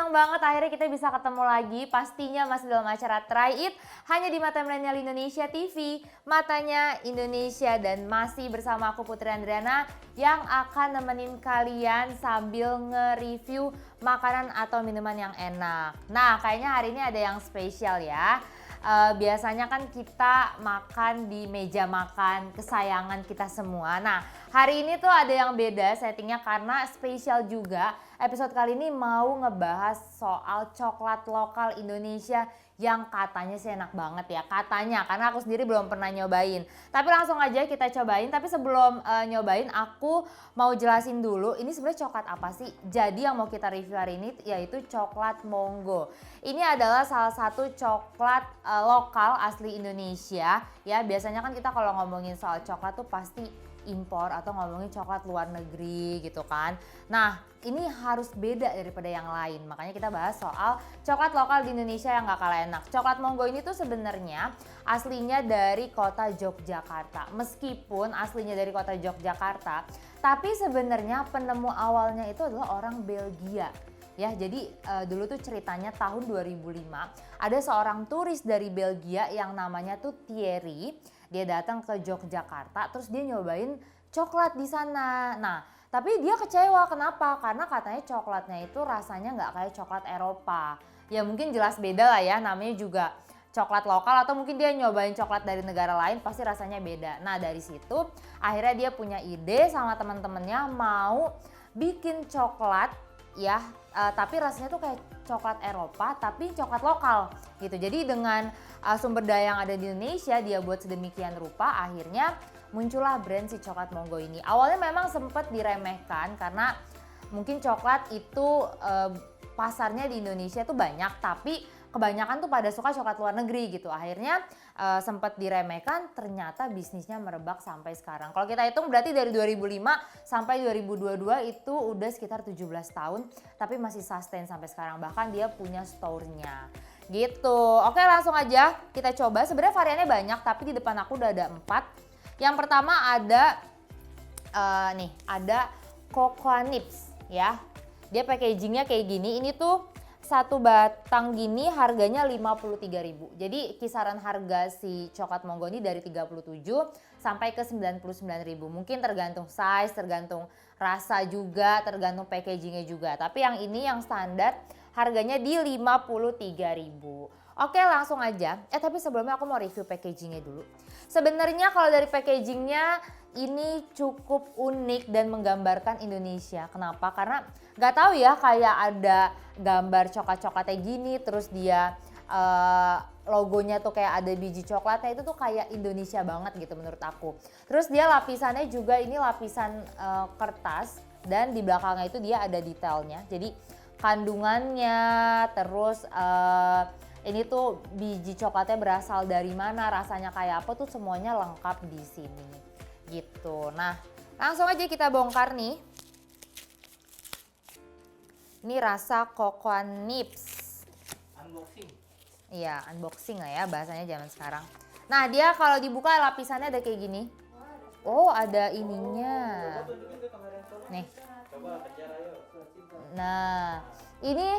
seneng banget akhirnya kita bisa ketemu lagi. Pastinya masih dalam acara Try It hanya di Mata Milenial Indonesia TV, matanya Indonesia, dan masih bersama aku Putri Andriana yang akan nemenin kalian sambil nge-review makanan atau minuman yang enak. Nah, kayaknya hari ini ada yang spesial ya. Biasanya kan kita makan di meja makan kesayangan kita semua. Nah, hari ini tuh ada yang beda settingnya karena spesial juga. Episode kali ini mau ngebahas soal coklat lokal Indonesia yang katanya sih enak banget ya. Katanya, karena aku sendiri belum pernah nyobain. Tapi langsung aja kita cobain. Tapi sebelum nyobain, aku mau jelasin dulu ini sebenarnya coklat apa sih. Jadi yang mau kita review hari ini yaitu coklat Monggo. Ini adalah salah satu coklat lokal asli Indonesia ya. Biasanya kan kita kalau ngomongin soal coklat tuh pasti impor atau ngomongin coklat luar negeri gitu kan. Nah, ini harus beda daripada yang lain. Makanya kita bahas soal coklat lokal di Indonesia yang gak kalah enak. Coklat Monggo ini tuh sebenarnya aslinya dari kota Yogyakarta. Meskipun aslinya dari kota Yogyakarta, tapi sebenarnya penemu awalnya itu adalah orang Belgia. Ya, jadi dulu tuh ceritanya tahun 2005 ada seorang turis dari Belgia yang namanya tuh Thierry. Dia datang ke Yogyakarta terus dia nyobain coklat di sana. Nah, tapi dia kecewa. Kenapa? Karena katanya coklatnya itu rasanya nggak kayak coklat Eropa. Ya mungkin jelas beda lah ya, namanya juga coklat lokal atau mungkin dia nyobain coklat dari negara lain pasti rasanya beda. Nah, dari situ akhirnya dia punya ide sama teman-temannya mau bikin coklat ya, tapi rasanya tuh kayak coklat Eropa tapi coklat lokal gitu. Jadi dengan sumber daya yang ada di Indonesia dia buat sedemikian rupa, akhirnya muncullah brand si coklat Monggo ini. Awalnya memang sempat diremehkan karena mungkin coklat itu pasarnya di Indonesia tuh banyak, tapi kebanyakan tuh pada suka coklat luar negeri gitu. Akhirnya sempat diremehkan, ternyata bisnisnya merebak sampai sekarang. Kalau kita hitung berarti dari 2005 sampai 2022 itu udah sekitar 17 tahun, tapi masih sustain sampai sekarang. Bahkan dia punya store-nya gitu. Oke, langsung aja kita coba. Sebenarnya variannya banyak, tapi di depan aku udah ada 4. Yang pertama ada nih, ada Cocoa Nips ya. Dia packagingnya kayak gini. Ini tuh satu batang gini harganya 53.000. Jadi kisaran harga si coklat Monggo ini dari 37 sampai ke 99.000. Mungkin tergantung size, tergantung rasa juga, tergantung packagingnya juga. Tapi yang ini yang standar harganya di 53.000. Oke, langsung aja. Tapi sebelumnya aku mau review packagingnya dulu. Sebenarnya kalau dari packagingnya ini cukup unik dan menggambarkan Indonesia. Kenapa? Karena nggak tahu ya, kayak ada gambar coklat-coklatnya gini, terus dia logonya tuh kayak ada biji coklatnya, itu tuh kayak Indonesia banget gitu menurut aku. Terus dia lapisannya juga ini lapisan kertas, dan di belakangnya itu dia ada detailnya. Jadi kandungannya, terus ini tuh biji coklatnya berasal dari mana, rasanya kayak apa, tuh semuanya lengkap di sini gitu. Nah, langsung aja kita bongkar nih. Ini rasa Cocoa Nips. Unboxing. Iya, unboxing lah ya bahasanya zaman sekarang. Nah, dia kalau dibuka lapisannya ada kayak gini. Oh, ada ininya. Nih. Nah, ini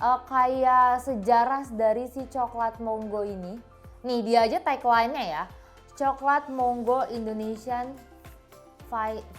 kayak sejarah dari si coklat Monggo ini. Nih, dia aja tagline-nya ya. Coklat Monggo Indonesian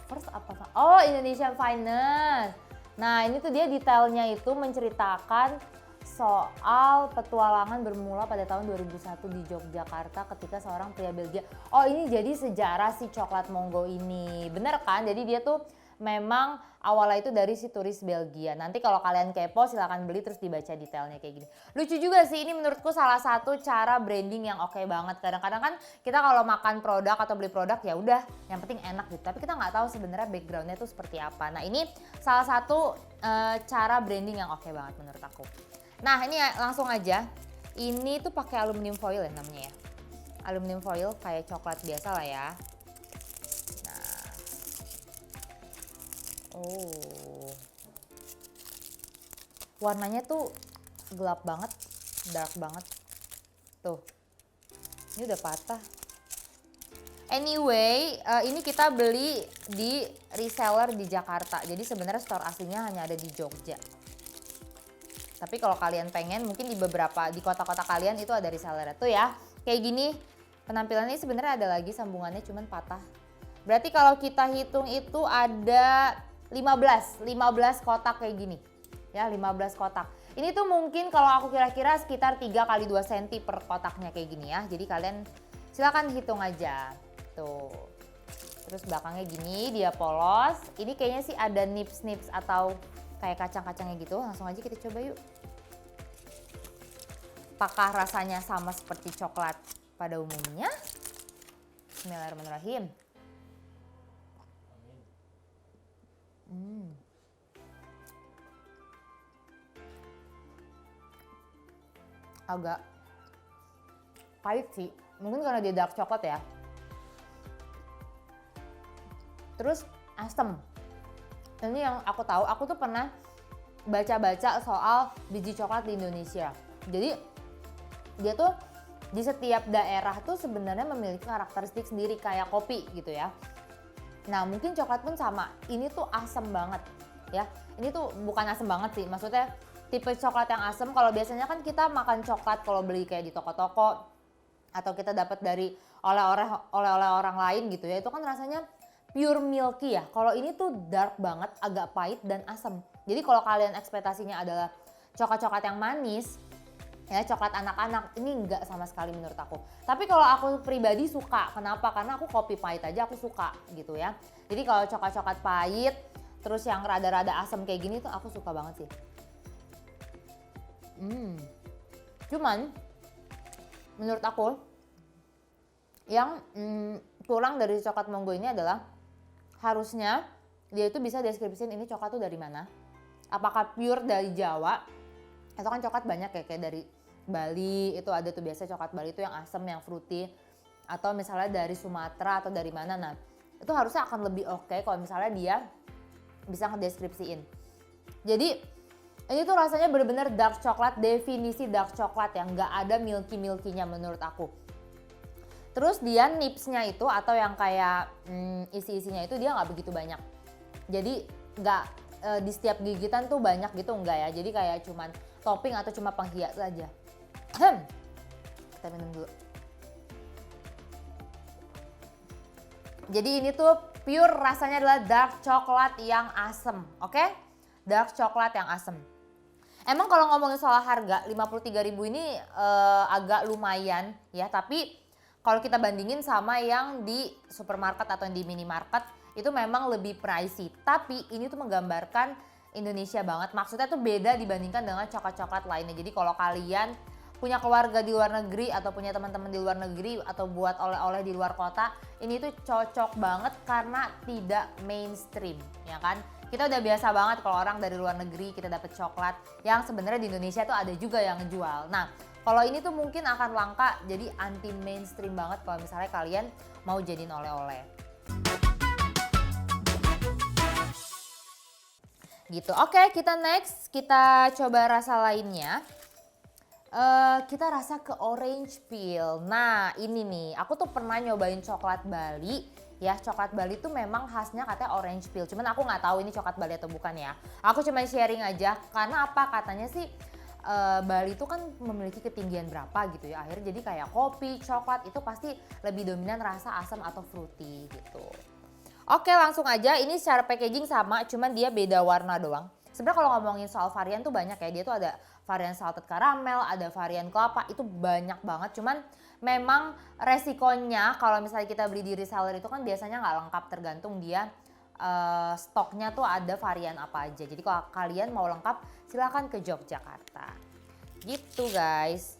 First apa? Oh, Indonesian Finest. Nah, ini tuh dia detailnya itu menceritakan soal petualangan bermula pada tahun 2001 di Yogyakarta ketika seorang pria Belgia. Oh, ini jadi sejarah si coklat Monggo ini. Bener kan? Jadi dia tuh memang awalnya itu dari si turis Belgia. Nanti kalau kalian kepo silahkan beli terus dibaca detailnya kayak gini. Lucu juga sih, ini menurutku salah satu cara branding yang oke banget. Kadang-kadang kan kita kalau makan produk atau beli produk ya udah yang penting enak gitu. Tapi kita nggak tahu sebenarnya backgroundnya tuh seperti apa. Nah, ini salah satu cara branding yang oke banget menurut aku. Nah, ini langsung aja. Ini tuh pakai aluminium foil ya namanya ya. Aluminium foil kayak coklat biasa lah ya. Oh, warnanya tuh gelap banget, dark banget. Tuh, ini udah patah. Anyway, ini kita beli di reseller di Jakarta. Jadi sebenarnya store aslinya hanya ada di Jogja. Tapi kalau kalian pengen mungkin di kota-kota kalian itu ada reseller tuh ya. Kayak gini penampilannya sebenarnya ada lagi sambungannya cuman patah. Berarti kalau kita hitung itu ada 15 kotak kayak gini. Ya 15 kotak. Ini tuh mungkin kalau aku kira-kira sekitar 3 kali 2 cm per kotaknya kayak gini ya. Jadi kalian silakan hitung aja. Tuh. Terus belakangnya gini dia polos. Ini kayaknya sih ada nips-nips atau kayak kacang-kacangnya gitu. Langsung aja kita coba yuk. Apakah rasanya sama seperti coklat pada umumnya? Bismillahirrahmanirrahim. Agak pahit sih. Mungkin karena dia dark coklat ya. Terus asam. Ini yang aku tahu, aku tuh pernah baca-baca soal biji coklat di Indonesia. Jadi dia tuh di setiap daerah tuh sebenarnya memiliki karakteristik sendiri kayak kopi gitu ya. Nah mungkin coklat pun sama, ini tuh asam banget ya. Ini tuh bukan asam banget sih, maksudnya tipe coklat yang asam. Kalau biasanya kan kita makan coklat kalau beli kayak di toko-toko atau kita dapat dari oleh-oleh orang lain gitu ya, itu kan rasanya pure milky ya. Kalau ini tuh dark banget, agak pahit dan asam. Jadi kalau kalian ekspektasinya adalah coklat-coklat yang manis, ya coklat anak-anak, ini enggak sama sekali menurut aku. Tapi kalau aku pribadi suka, kenapa? Karena aku kopi pahit aja aku suka gitu ya. Jadi kalau coklat-coklat pahit, terus yang rada-rada asam kayak gini tuh aku suka banget sih. Cuman menurut aku yang kurang dari coklat monggo ini adalah harusnya dia itu bisa deskripsiin ini coklat tuh dari mana. Apakah pure dari Jawa? Itu kan coklat banyak ya, kayak dari Bali itu ada tuh biasanya coklat Bali itu yang asam, yang fruity. Atau misalnya dari Sumatera atau dari mana. Nah itu harusnya akan lebih oke kalau misalnya dia bisa ngedeskripsiin. Jadi ini tuh rasanya bener-bener dark coklat, definisi dark coklat yang nggak ada milky-milkynya menurut aku. Terus dia nipsnya itu atau yang kayak isi-isinya itu dia nggak begitu banyak. Jadi nggak di setiap gigitan tuh banyak gitu enggak ya. Jadi kayak cuman topping atau cuma penghias aja. Kita minum dulu. Jadi ini tuh pure rasanya adalah dark coklat yang asem, oke? Dark coklat yang asem. Emang kalau ngomongin soal harga 53.000 ini agak lumayan ya, tapi kalau kita bandingin sama yang di supermarket atau yang di minimarket itu memang lebih pricey. Tapi ini tuh menggambarkan Indonesia banget. Maksudnya tuh beda dibandingkan dengan coklat-coklat lainnya. Jadi kalau kalian punya keluarga di luar negeri atau punya teman-teman di luar negeri atau buat oleh-oleh di luar kota, ini tuh cocok banget karena tidak mainstream, ya kan? Kita udah biasa banget kalau orang dari luar negeri kita dapat coklat yang sebenarnya di Indonesia tuh ada juga yang ngejual. Nah, kalau ini tuh mungkin akan langka, jadi anti mainstream banget kalau misalnya kalian mau jadiin oleh-oleh. Gitu. Oke, kita next, kita coba rasa lainnya. Kita rasa ke orange peel. Nah ini nih, aku tuh pernah nyobain coklat Bali. Ya coklat Bali tuh memang khasnya katanya orange peel. Cuman aku nggak tahu ini coklat Bali atau bukan ya. Aku cuma sharing aja. Karena apa? Katanya sih Bali itu kan memiliki ketinggian berapa gitu ya. Akhirnya jadi kayak kopi, coklat itu pasti lebih dominan rasa asam atau fruity gitu. Oke langsung aja, ini secara packaging sama, cuman dia beda warna doang. Sebenarnya kalau ngomongin soal varian tuh banyak ya, dia tuh ada varian salted caramel, ada varian kelapa, itu banyak banget. Cuman memang resikonya kalau misalnya kita beli di reseller itu kan biasanya nggak lengkap, tergantung dia stoknya tuh ada varian apa aja. Jadi kalau kalian mau lengkap silahkan ke Yogyakarta. Gitu guys.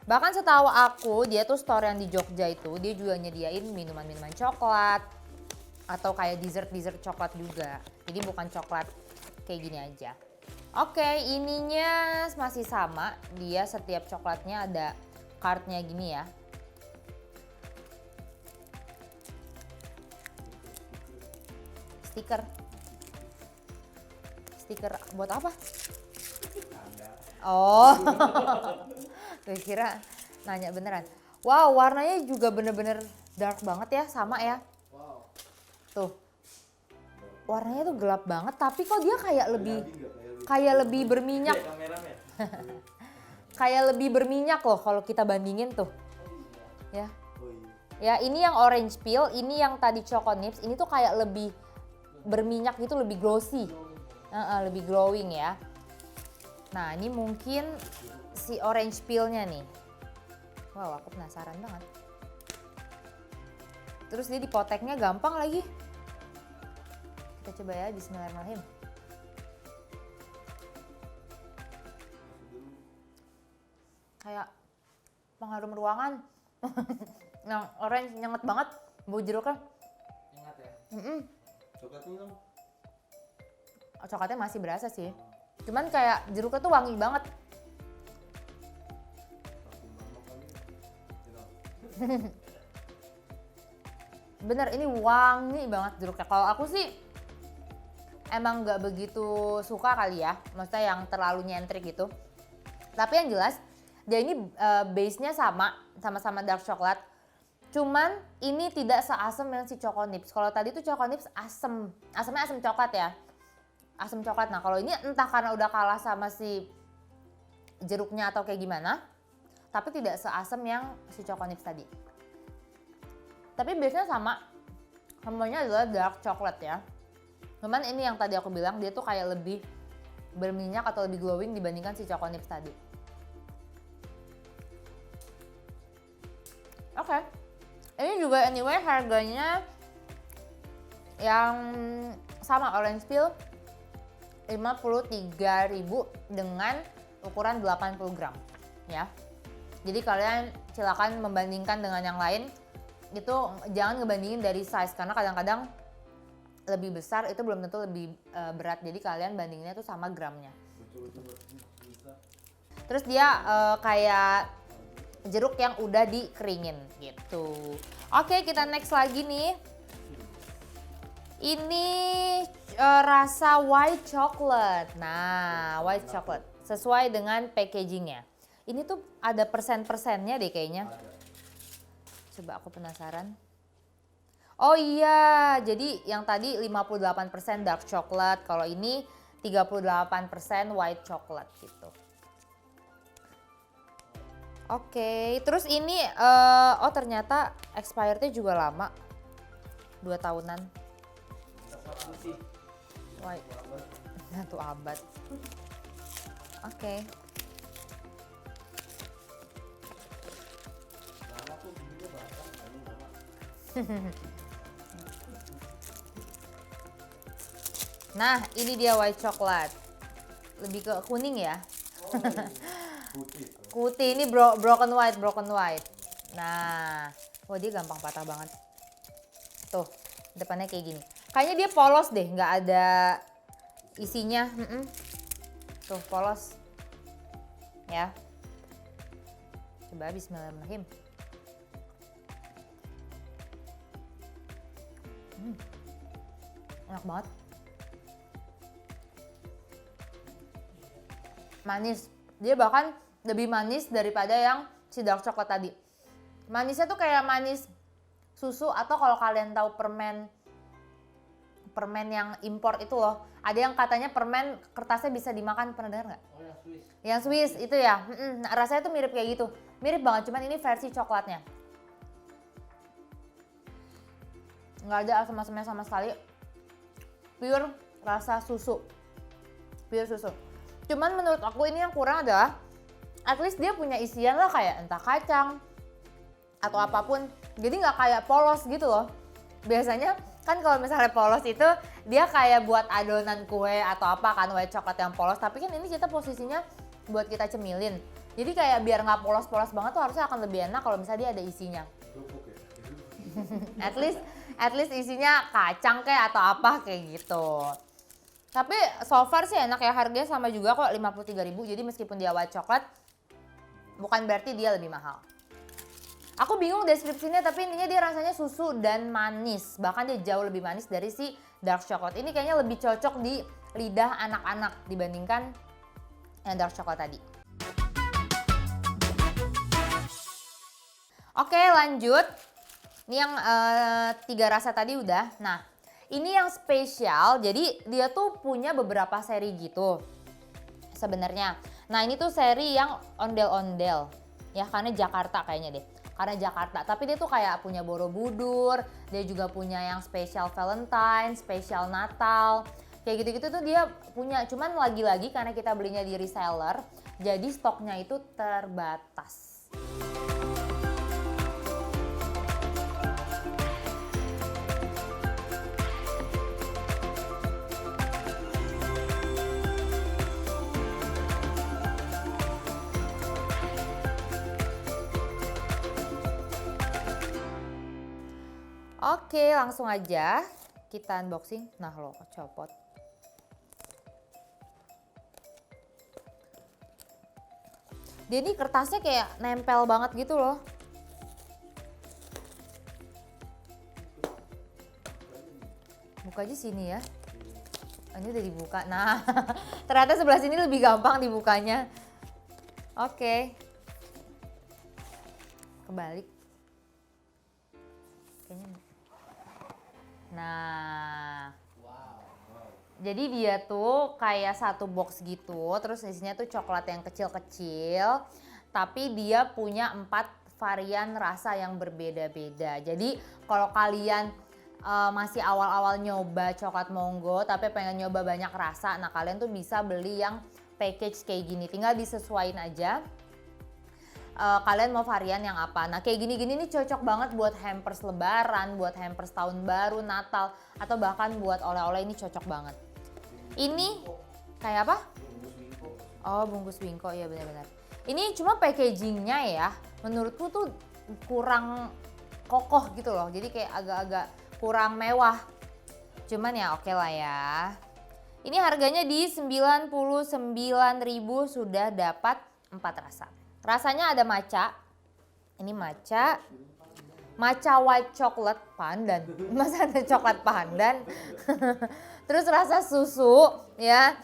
Bahkan setahu aku dia tuh store yang di Jogja itu dia juga nyediain minuman-minuman coklat atau kayak dessert coklat juga. Jadi bukan coklat kayak gini aja. Oke, ininya masih sama. Dia setiap coklatnya ada cardnya gini ya. Stiker. Stiker buat apa? Oh, gue kira nanya beneran. Wow, warnanya juga bener-bener dark banget ya, sama ya. Tuh, warnanya tuh gelap banget, tapi kok dia kayak lebih berminyak. Kayak lebih berminyak loh kalau kita bandingin tuh. Ya. Oh iya. Ya, ini yang orange peel, ini yang tadi Choco Nips, ini tuh kayak lebih berminyak gitu, lebih glossy. Lebih glowing ya. Nah, ini mungkin si orange peel-nya nih. Wow, aku penasaran banget. Terus dia dipoteknya gampang lagi. Kita coba ya, bismillahirrahmanirrahim. Kayak pengharum ruangan. Yang orange nyengat banget, bau jeruknya. Ingat ya. Coklatnya dong. Coklatnya masih berasa sih. Cuman kayak jeruknya tuh wangi banget. Parfum mama kali. Bener, ini wangi banget jeruknya. Kalau aku sih emang nggak begitu suka kali ya, maksudnya yang terlalu nyentrik gitu. Tapi yang jelas dia ini base-nya sama-sama dark coklat. Cuman ini tidak seasem yang si Choco Nips. Kalau tadi tuh Choco Nips asem, asemnya asem coklat ya, asem coklat. Nah kalau ini entah karena udah kalah sama si jeruknya atau kayak gimana, tapi tidak seasem yang si Choco Nips tadi. Tapi biasanya sama, semuanya adalah dark coklat ya. Cuman ini yang tadi aku bilang dia tuh kayak lebih berminyak atau lebih glowing dibandingkan si Choco Nips tadi. Oke. Ini juga anyway harganya yang sama orange peel 53.000 dengan ukuran 80 gram ya. Jadi kalian silakan membandingkan dengan yang lain. Itu jangan ngebandingin dari size karena kadang-kadang lebih besar itu belum tentu lebih berat. Jadi kalian bandinginnya tuh sama gramnya. Terus dia kayak jeruk yang udah dikeringin gitu. Oke, kita next lagi nih. Ini rasa white chocolate. Nah, white chocolate sesuai dengan packagingnya. Ini tuh ada persen-persennya deh kayaknya. Coba aku penasaran. Oh iya, jadi yang tadi 58% dark chocolate, kalau ini 38% white chocolate gitu. Oke, terus ini oh ternyata expirednya juga lama, 2 tahunan. White, 1 abad. Oke. Nah, ini dia white chocolate. Lebih ke kuning ya. Putih ini broken white. Nah, wah dia gampang patah banget. Tuh, depannya kayak gini. Kayaknya dia polos deh, nggak ada isinya. Tuh, polos. Ya. Coba bismillahirrahmanirrahim. Enak banget. Manis. Dia bahkan lebih manis daripada yang si dark coklat tadi. Manisnya tuh kayak manis susu atau kalau kalian tahu permen yang impor itu loh. Ada yang katanya permen kertasnya bisa dimakan, pernah dengar nggak? Oh yang Swiss. Yang Swiss itu ya. Nah, rasanya tuh mirip kayak gitu. Mirip banget, cuman ini versi coklatnya. Nggak ada asam-asamnya sama sekali. Pure rasa susu. Pure susu. Cuman menurut aku ini yang kurang adalah at least dia punya isian lah kayak entah kacang atau apapun. Jadi nggak kayak polos gitu loh. Biasanya kan kalau misalnya polos itu dia kayak buat adonan kue atau apa kan, white coklat yang polos. Tapi kan ini kita posisinya buat kita cemilin. Jadi kayak biar nggak polos-polos banget tuh harusnya akan lebih enak kalau misalnya dia ada isinya. At least isinya kacang kayak atau apa kayak gitu. Tapi so far sih enak ya, harganya sama juga kok 53.000. Jadi meskipun dia white coklat bukan berarti dia lebih mahal. Aku bingung deskripsinya tapi intinya dia rasanya susu dan manis. Bahkan dia jauh lebih manis dari si dark chocolate. Ini kayaknya lebih cocok di lidah anak-anak dibandingkan yang dark chocolate tadi. Oke, lanjut. Ini yang 3 rasa tadi udah. Nah, ini yang spesial. Jadi dia tuh punya beberapa seri gitu sebenarnya. Nah ini tuh seri yang ondel-ondel ya, karena Jakarta kayaknya deh. Karena Jakarta, tapi dia tuh kayak punya Borobudur, dia juga punya yang spesial Valentine, spesial Natal. Kayak gitu-gitu tuh dia punya, cuman lagi-lagi karena kita belinya di reseller, jadi stoknya itu terbatas. Oke, langsung aja kita unboxing. Nah lo copot. Dia nih kertasnya kayak nempel banget gitu loh. Buka aja sini ya. Ini udah dibuka. Nah, ternyata sebelah sini lebih gampang dibukanya. Oke. Kebalik. Kayaknya. Nah, jadi dia tuh kayak satu box gitu, terus isinya tuh coklat yang kecil-kecil, tapi dia punya 4 varian rasa yang berbeda-beda. Jadi kalau kalian masih awal-awal nyoba coklat monggo, tapi pengen nyoba banyak rasa, nah kalian tuh bisa beli yang package kayak gini, tinggal disesuaiin aja. Kalian mau varian yang apa. Nah kayak gini-gini nih cocok banget buat hampers lebaran, buat hampers tahun baru, Natal, atau bahkan buat oleh-oleh ini cocok banget. Ini kayak apa? Oh bungkus wingko, ya benar-benar. Ini cuma packagingnya ya, menurutku tuh kurang kokoh gitu loh, jadi kayak agak-agak kurang mewah. Cuman ya oke lah ya. Ini harganya di 99.000 sudah dapat 4 rasa. Rasanya ada matcha, ini matcha white chocolate pandan, masa ada coklat pandan. Terus rasa susu ya,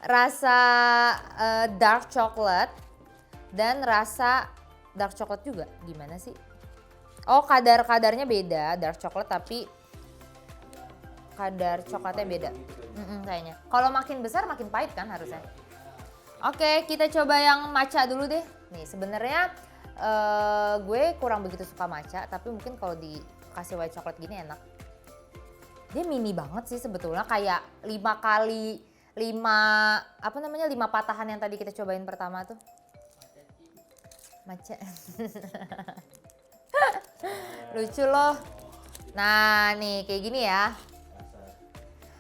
rasa dark chocolate dan rasa dark chocolate juga. Gimana sih? Oh kadarnya beda, dark chocolate tapi kadar coklatnya beda. Kayaknya. Kalau makin besar makin pahit kan harusnya. Oke, kita coba yang matcha dulu deh. Nih sebenarnya gue kurang begitu suka matcha, tapi mungkin kalau dikasih white chocolate gini enak. Dia mini banget sih sebetulnya, kayak 5 patahan yang tadi kita cobain pertama tuh. Matcha. Lucu loh. Nah nih kayak gini ya.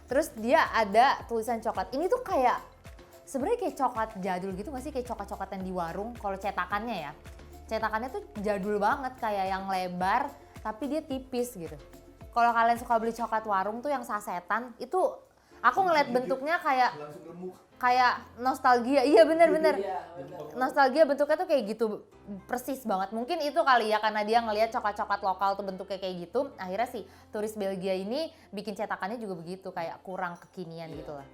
Terus dia ada tulisan coklat. Ini tuh kayak sebenarnya kayak coklat jadul gitu gak sih? Kayak coklat-coklat yang di warung kalau cetakannya ya. Cetakannya tuh jadul banget, kayak yang lebar tapi dia tipis gitu. Kalau kalian suka beli coklat warung tuh yang sasetan, itu aku ngeliat bentuknya kayak nostalgia. Iya bener-bener. Nostalgia bentuknya tuh kayak gitu, persis banget. Mungkin itu kali ya, karena dia ngeliat coklat-coklat lokal tuh bentuknya kayak gitu. Akhirnya si turis Belgia ini bikin cetakannya juga begitu, kayak kurang kekinian gitu lah.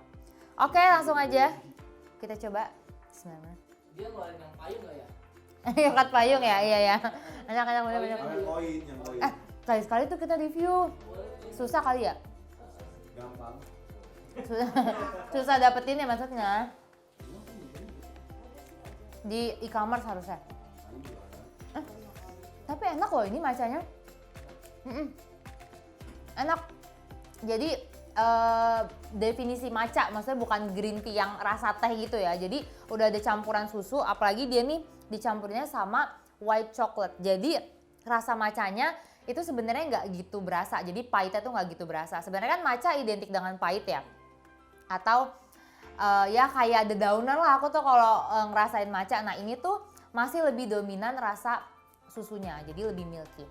Oke langsung aja kita coba. Bismillah. Dia ngeluarin yang payung gak ya? Coklat payung ya, iya ya. Enak-enak bener-bener. Yang koin. Sekali-sekali tuh kita review. Susah kali ya? Gampang. Susah dapetin ya maksudnya. Di e-commerce harusnya. Tapi enak loh ini matchanya. Enak. Jadi definisi matcha, maksudnya bukan green tea yang rasa teh gitu ya. Jadi udah ada campuran susu, apalagi dia nih dicampurnya sama white chocolate. Jadi rasa matchanya itu sebenarnya nggak gitu berasa. Jadi pahitnya tuh nggak gitu berasa. Sebenarnya kan matcha identik dengan pahit ya. Atau ya kayak dedaunan lah aku tuh kalau ngerasain matcha. Nah ini tuh masih lebih dominan rasa susunya, jadi lebih milky.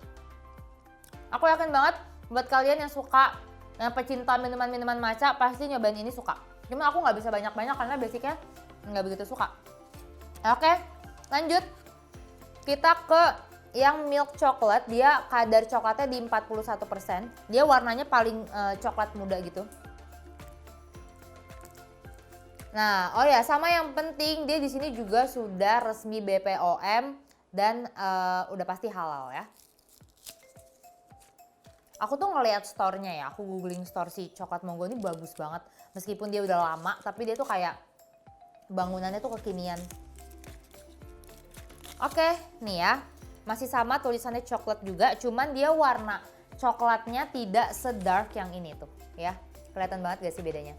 Aku yakin banget buat kalian yang suka, yang pecinta minuman-minuman matcha pasti nyobain ini suka. Cuma aku nggak bisa banyak-banyak karena basicnya nggak begitu suka. Oke, lanjut. Kita ke yang milk chocolate, dia kadar coklatnya di 41%. Dia warnanya paling coklat muda gitu. Nah, oh ya, sama yang penting dia di sini juga sudah resmi BPOM dan udah pasti halal ya. Aku tuh ngeliat store-nya ya, aku googling store si coklat monggo ini bagus banget. Meskipun dia udah lama, tapi dia tuh kayak bangunannya tuh kekinian. Oke, nih ya. Masih sama tulisannya coklat juga, cuman dia warna coklatnya tidak sedark yang ini tuh ya. Kelihatan banget gak sih bedanya?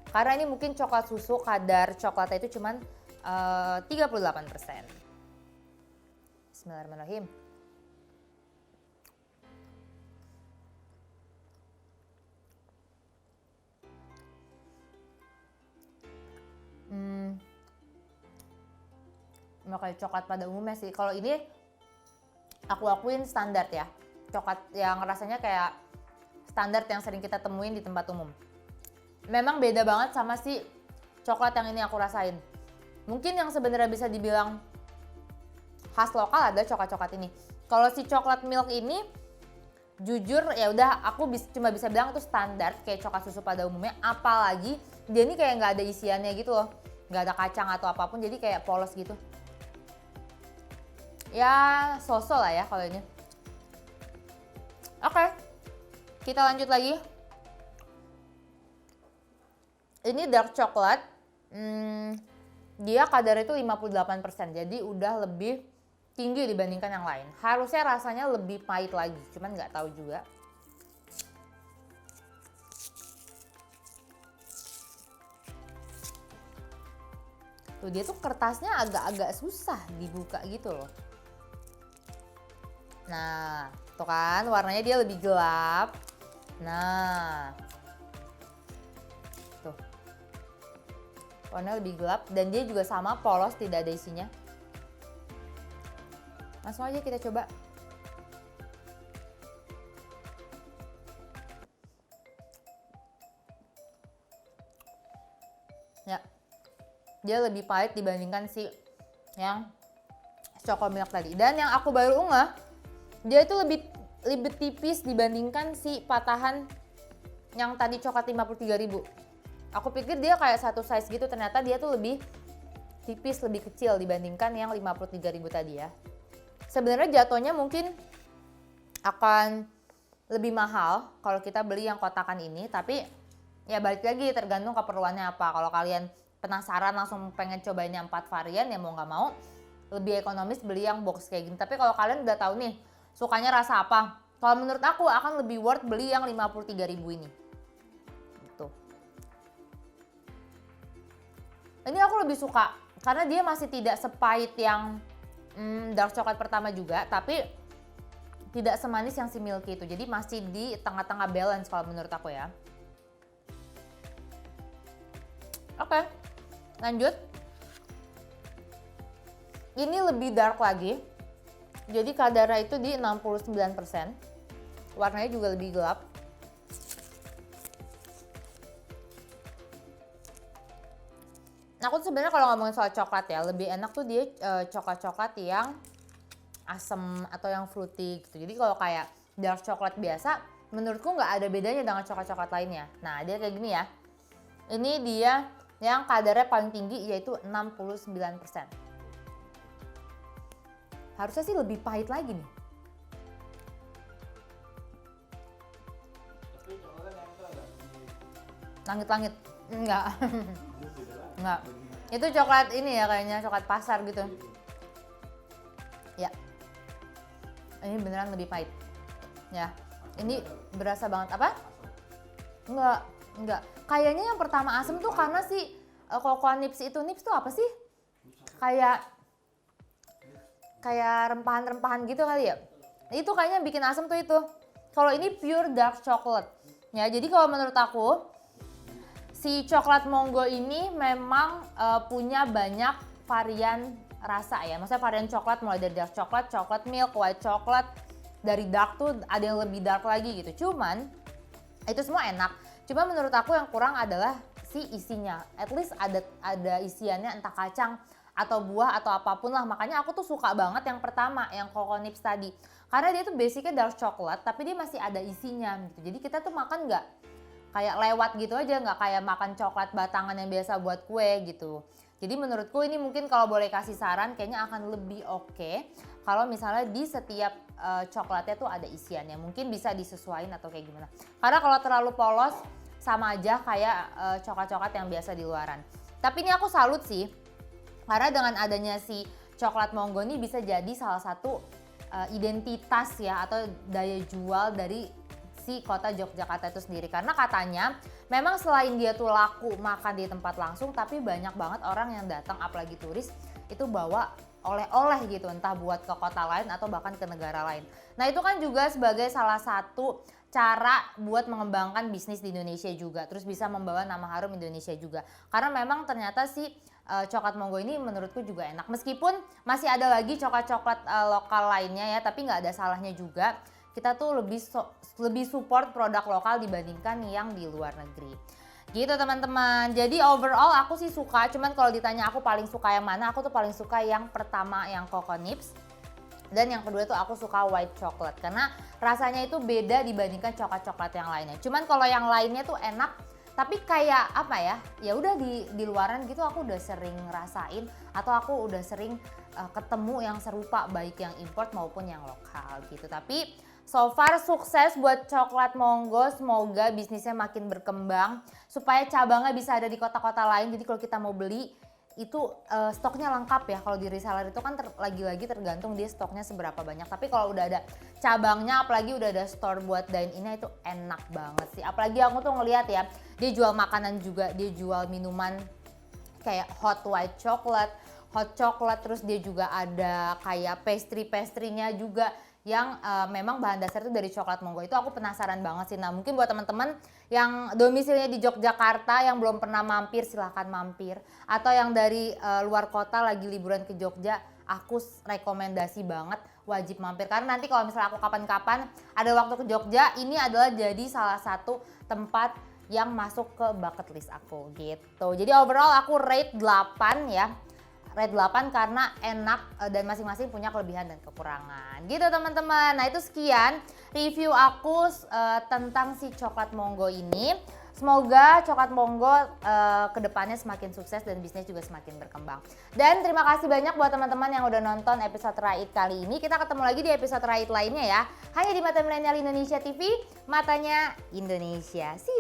Karena ini mungkin coklat susu, kadar coklatnya itu cuman 38%. Bismillahirrahmanirrahim. Nggak kayak coklat pada umumnya sih. Kalau ini aku akuin standar ya. Coklat yang rasanya kayak standar yang sering kita temuin di tempat umum. Memang beda banget sama si coklat yang ini aku rasain. Mungkin yang sebenarnya bisa dibilang khas lokal ada coklat-coklat ini. Kalau si coklat milk ini jujur ya udah aku cuma bisa bilang itu standar kayak coklat susu pada umumnya. Apalagi dia ini kayak nggak ada isiannya gitu loh. Nggak ada kacang atau apapun, jadi kayak polos gitu. Ya so-so lah ya kalau ini. Oke, kita lanjut lagi. Ini dark chocolate, dia kadar itu 58%, jadi udah lebih tinggi dibandingkan yang lain. Harusnya rasanya lebih pahit lagi, cuman nggak tahu juga. Tuh dia tuh kertasnya agak-agak susah dibuka gitu loh. Nah, tuh kan warnanya dia lebih gelap. Nah, tuh warnanya lebih gelap dan dia juga sama polos, tidak ada isinya. Langsung aja kita coba. Ya, dia lebih pahit dibandingkan si yang choco milk tadi. Dan yang aku baru unggah, dia itu lebih tipis dibandingkan si patahan yang tadi coklat 53.000. Aku pikir dia kayak satu size gitu, ternyata dia tuh lebih tipis, lebih kecil dibandingkan yang 53.000 tadi ya. Sebenarnya jatuhnya mungkin akan lebih mahal kalau kita beli yang kotakan ini, tapi ya balik lagi tergantung keperluannya apa. Kalau kalian penasaran langsung pengen cobainnya 4 varian ya mau nggak mau lebih ekonomis beli yang box kayak gini. Tapi kalau kalian udah tahu nih sukanya rasa apa, kalau menurut aku akan lebih worth beli yang 53.000 ini. Gitu. Ini aku lebih suka karena dia masih tidak sepahit yang dark coklat pertama juga, tapi tidak semanis yang si milky itu. Jadi masih di tengah-tengah balance kalau menurut aku ya. Oke, lanjut. Ini lebih dark lagi. Jadi kadarnya itu di 69%. Warnanya juga lebih gelap. Nah, aku sebenarnya kalau ngomongin soal coklat ya, lebih enak tuh dia coklat-coklat yang asem atau yang fruity gitu. Jadi kalau kayak dark coklat biasa, menurutku nggak ada bedanya dengan coklat-coklat lainnya. Nah, dia kayak gini ya. Ini dia yang kadarnya paling tinggi yaitu 69%. Harusnya sih lebih pahit lagi nih. Tapi coklatnya nempel nggak di Langit-langit. Enggak. Enggak. Itu coklat ini ya kayaknya, coklat pasar gitu. Ya. Ini beneran lebih pahit. Ya. Ini berasa banget apa? Enggak. Kayaknya yang pertama asem tuh karena si cocoa nips itu. Nips tuh apa sih? Kayak rempahan-rempahan gitu kali ya. Itu kayaknya bikin asem tuh itu. Kalau ini pure dark chocolate. Ya, jadi kalau menurut aku si coklat Monggo ini memang punya banyak varian rasa ya. Maksudnya varian coklat mulai dari dark coklat, coklat milk, white coklat. Dari dark tuh ada yang lebih dark lagi gitu. Cuman itu semua enak. Cuma menurut aku yang kurang adalah si isinya. At least ada isiannya entah kacang atau buah atau apapun lah. Makanya aku tuh suka banget yang pertama, yang Cocoa Nips tadi. Karena dia tuh basicnya dark coklat tapi dia masih ada isinya gitu. Jadi kita tuh makan nggak kayak lewat gitu aja, nggak kayak makan coklat batangan yang biasa buat kue gitu. Jadi menurutku ini mungkin kalau boleh kasih saran kayaknya akan lebih oke kalau misalnya di setiap coklatnya tuh ada isiannya. Mungkin bisa disesuaikan atau kayak gimana. Karena kalau terlalu polos sama aja kayak coklat-coklat yang biasa di luaran. Tapi ini aku salut sih, karena dengan adanya si coklat monggo ini bisa jadi salah satu identitas ya atau daya jual dari si kota Yogyakarta itu sendiri. Karena katanya memang selain dia tuh laku makan di tempat langsung, tapi banyak banget orang yang datang apalagi turis itu bawa oleh-oleh gitu, entah buat ke kota lain atau bahkan ke negara lain. Nah itu kan juga sebagai salah satu cara buat mengembangkan bisnis di Indonesia juga, terus bisa membawa nama harum Indonesia juga. Karena memang ternyata si coklat monggo ini menurutku juga enak. Meskipun masih ada lagi coklat-coklat lokal lainnya ya, tapi nggak ada salahnya juga kita tuh lebih support produk lokal dibandingkan yang di luar negeri. Gitu teman-teman. Jadi overall aku sih suka, cuman kalau ditanya aku paling suka yang mana, aku tuh paling suka yang pertama yang Coco Nips. Dan yang kedua tuh aku suka white chocolate karena rasanya itu beda dibandingkan coklat-coklat yang lainnya. Cuman kalau yang lainnya tuh enak, tapi kayak apa ya? Ya udah di luaran gitu aku udah sering ngerasain atau aku udah sering ketemu yang serupa baik yang import maupun yang lokal gitu. Tapi so far sukses buat coklat monggo, semoga bisnisnya makin berkembang supaya cabangnya bisa ada di kota-kota lain. Jadi kalau kita mau beli itu stoknya lengkap ya. Kalau di reseller itu kan lagi-lagi tergantung dia stoknya seberapa banyak. Tapi kalau udah ada cabangnya, apalagi udah ada store buat dine in-nya itu enak banget sih. Apalagi aku tuh ngeliat ya, dia jual makanan juga, dia jual minuman kayak hot white chocolate, hot chocolate, terus dia juga ada kayak pastry-pastrynya juga yang memang bahan dasar itu dari coklat monggo. Itu aku penasaran banget sih. Nah mungkin buat teman-teman yang domisilinya di Yogyakarta yang belum pernah mampir, silahkan mampir. Atau yang dari luar kota lagi liburan ke Jogja, aku rekomendasi banget wajib mampir. Karena nanti kalau misalnya aku kapan-kapan ada waktu ke Jogja, ini adalah jadi salah satu tempat yang masuk ke bucket list aku gitu. Jadi overall aku rate 8 ya. Rate 8 karena enak dan masing-masing punya kelebihan dan kekurangan gitu teman-teman. Nah itu sekian review aku tentang si coklat monggo ini. Semoga coklat monggo kedepannya semakin sukses dan bisnis juga semakin berkembang. Dan terima kasih banyak buat teman-teman yang udah nonton episode Raid kali ini. Kita ketemu lagi di episode Raid lainnya ya. Hanya di Mata Milenial Indonesia TV, matanya Indonesia. See you.